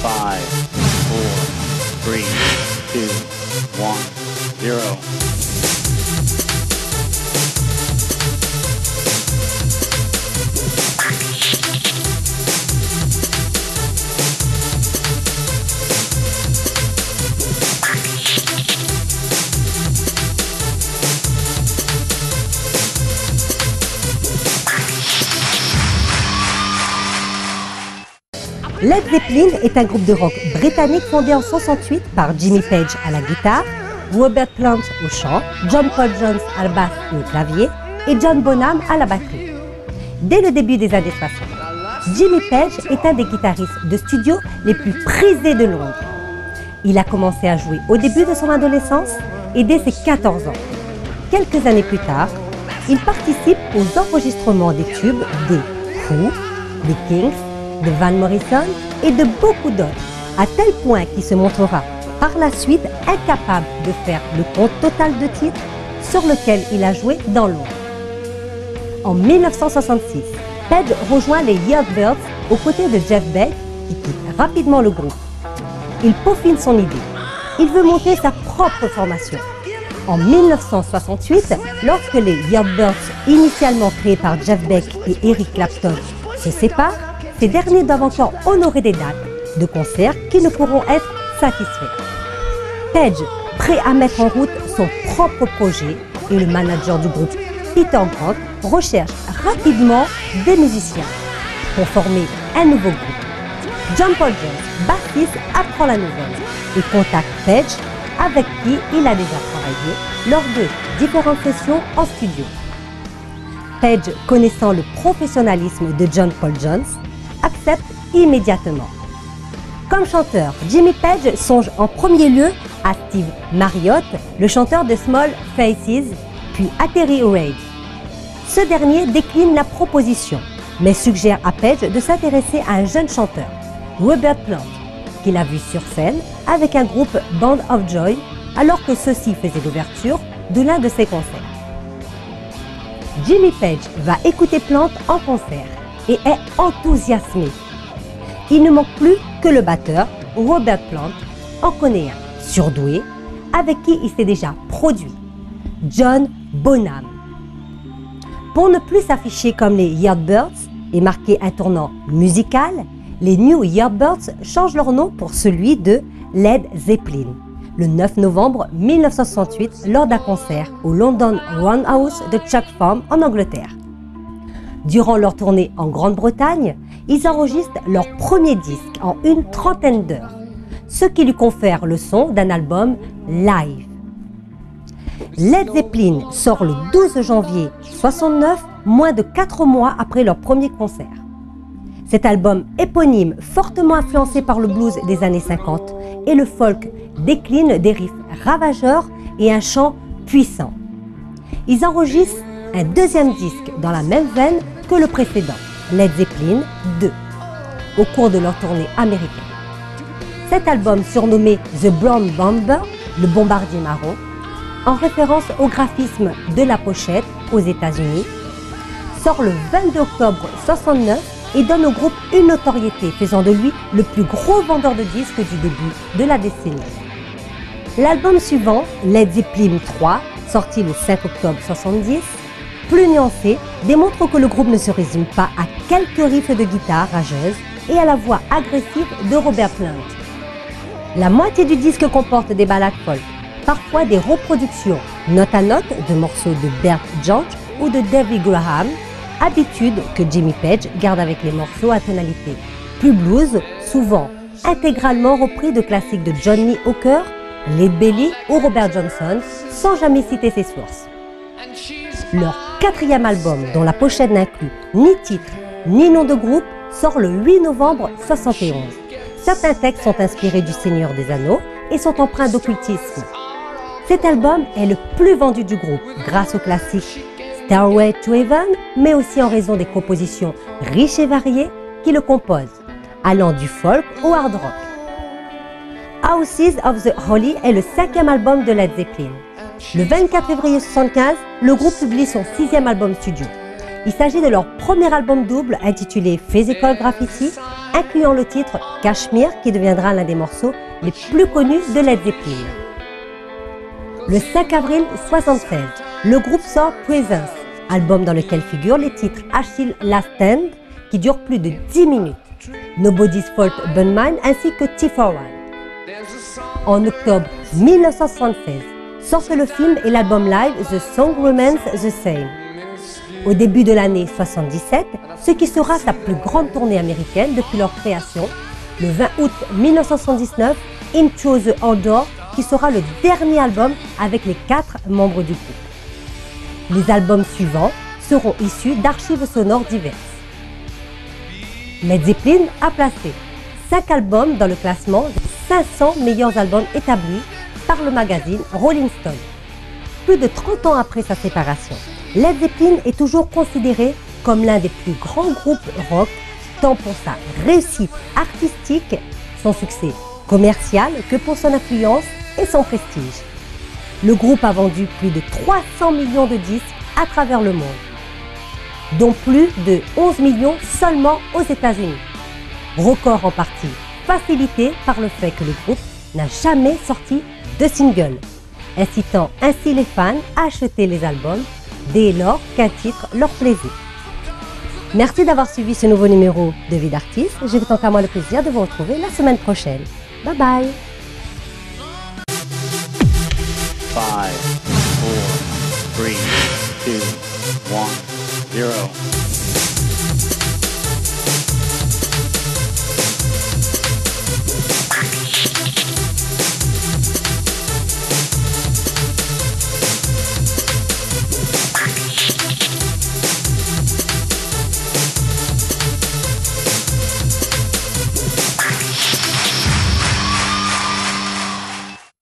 5, 4, 3, 2, 1, 0. Led Zeppelin est un groupe de rock britannique fondé en 1968 par Jimmy Page à la guitare, Robert Plant au chant, John Paul Jones à la basse et au clavier et John Bonham à la batterie. Dès le début des années 60, Jimmy Page est un des guitaristes de studio les plus prisés de Londres. Il a commencé à jouer au début de son adolescence et dès ses 14 ans. Quelques années plus tard, il participe aux enregistrements des tubes des Who, des Kings, de Van Morrison et de beaucoup d'autres, à tel point qu'il se montrera par la suite incapable de faire le compte total de titres sur lequel il a joué dans Londres. En 1966, Page rejoint les Yardbirds aux côtés de Jeff Beck, qui quitte rapidement le groupe. Il peaufine son idée. Il veut monter sa propre formation. En 1968, lorsque les Yardbirds, initialement créés par Jeff Beck et Eric Clapton, se séparent, ces derniers doivent encore honorer des dates de concerts qui ne pourront être satisfaits. Page, prêt à mettre en route son propre projet, et le manager du groupe, Peter Grant, recherche rapidement des musiciens pour former un nouveau groupe. John Paul Jones, bassiste, apprend la nouvelle et contacte Page, avec qui il a déjà travaillé lors de différentes sessions en studio. Page, connaissant le professionnalisme de John Paul Jones, accepte immédiatement. Comme chanteur, Jimmy Page songe en premier lieu à Steve Marriott, le chanteur de Small Faces, puis à Terry Reid. Ce dernier décline la proposition, mais suggère à Page de s'intéresser à un jeune chanteur, Robert Plant, qu'il a vu sur scène avec un groupe Band of Joy, alors que ceux-ci faisaient l'ouverture de l'un de ses concerts. Jimmy Page va écouter Plant en concert et est enthousiasmé. Il ne manque plus que le batteur, Robert Plant, en connaît un, surdoué, avec qui il s'est déjà produit, John Bonham. Pour ne plus s'afficher comme les Yardbirds et marquer un tournant musical, les New Yardbirds changent leur nom pour celui de Led Zeppelin, le 9 novembre 1968 lors d'un concert au London Roundhouse de Chalk Farm en Angleterre. Durant leur tournée en Grande-Bretagne, ils enregistrent leur premier disque en une trentaine d'heures, ce qui lui confère le son d'un album live. Led Zeppelin sort le 12 janvier 1969, moins de 4 mois après leur premier concert. Cet album éponyme, fortement influencé par le blues des années 50 et le folk, décline des riffs ravageurs et un chant puissant. Ils enregistrent un deuxième disque dans la même veine que le précédent, Led Zeppelin 2, au cours de leur tournée américaine. Cet album, surnommé The Brown Bomber, le bombardier marron, en référence au graphisme de la pochette aux États-Unis, sort le 22 octobre 1969 et donne au groupe une notoriété faisant de lui le plus gros vendeur de disques du début de la décennie. L'album suivant, Led Zeppelin 3, sorti le 5 octobre 1970, plus nuancé, démontre que le groupe ne se résume pas à quelques riffs de guitare rageuses et à la voix agressive de Robert Plant. La moitié du disque comporte des ballades folk, parfois des reproductions note à note de morceaux de Bert George ou de David Graham, habitude que Jimmy Page garde avec les morceaux à tonalité plus blues, souvent intégralement repris de classiques de Johnny Hooker, Lead Belly ou Robert Johnson, sans jamais citer ses sources. Leur quatrième album, dont la pochette n'inclut ni titre ni nom de groupe, sort le 8 novembre 1971. Certains textes sont inspirés du Seigneur des Anneaux et sont empreints d'occultisme. Cet album est le plus vendu du groupe grâce au classique Stairway to Heaven, mais aussi en raison des compositions riches et variées qui le composent, allant du folk au hard rock. Houses of the Holy est le 5e album de Led Zeppelin. Le 24 février 1975, le groupe publie son 6e album studio. Il s'agit de leur premier album double intitulé Physical Graffiti, incluant le titre Kashmir qui deviendra l'un des morceaux les plus connus de Led Zeppelin. Le 5 avril 1976, le groupe sort Presence, album dans lequel figurent les titres Achilles Last Stand qui durent plus de 10 minutes, Nobody's Fault But Mine ainsi que T4One. En octobre 1976, sortent le film et l'album live The Song Remains the Same. Au début de l'année 77, ce qui sera sa plus grande tournée américaine depuis leur création, le 20 août 1979, Into the Outdoor, qui sera le dernier album avec les 4 membres du groupe. Les albums suivants seront issus d'archives sonores diverses. Led Zeppelin a placé 5 albums dans le classement des 500 meilleurs albums établis par le magazine Rolling Stone. Plus de 30 ans après sa séparation, Led Zeppelin est toujours considéré comme l'un des plus grands groupes rock, tant pour sa réussite artistique, son succès commercial, que pour son influence et son prestige. Le groupe a vendu plus de 300 millions de disques à travers le monde, dont plus de 11 millions seulement aux États-Unis. Record en partie facilité par le fait que le groupe n'a jamais sorti de single, incitant ainsi les fans à acheter les albums dès lors qu'un titre leur plaisait. Merci d'avoir suivi ce nouveau numéro de Vie d'artiste. J'ai quant à moi le plaisir de vous retrouver la semaine prochaine. Bye bye. 5, 4, 3, 2, 1, 0.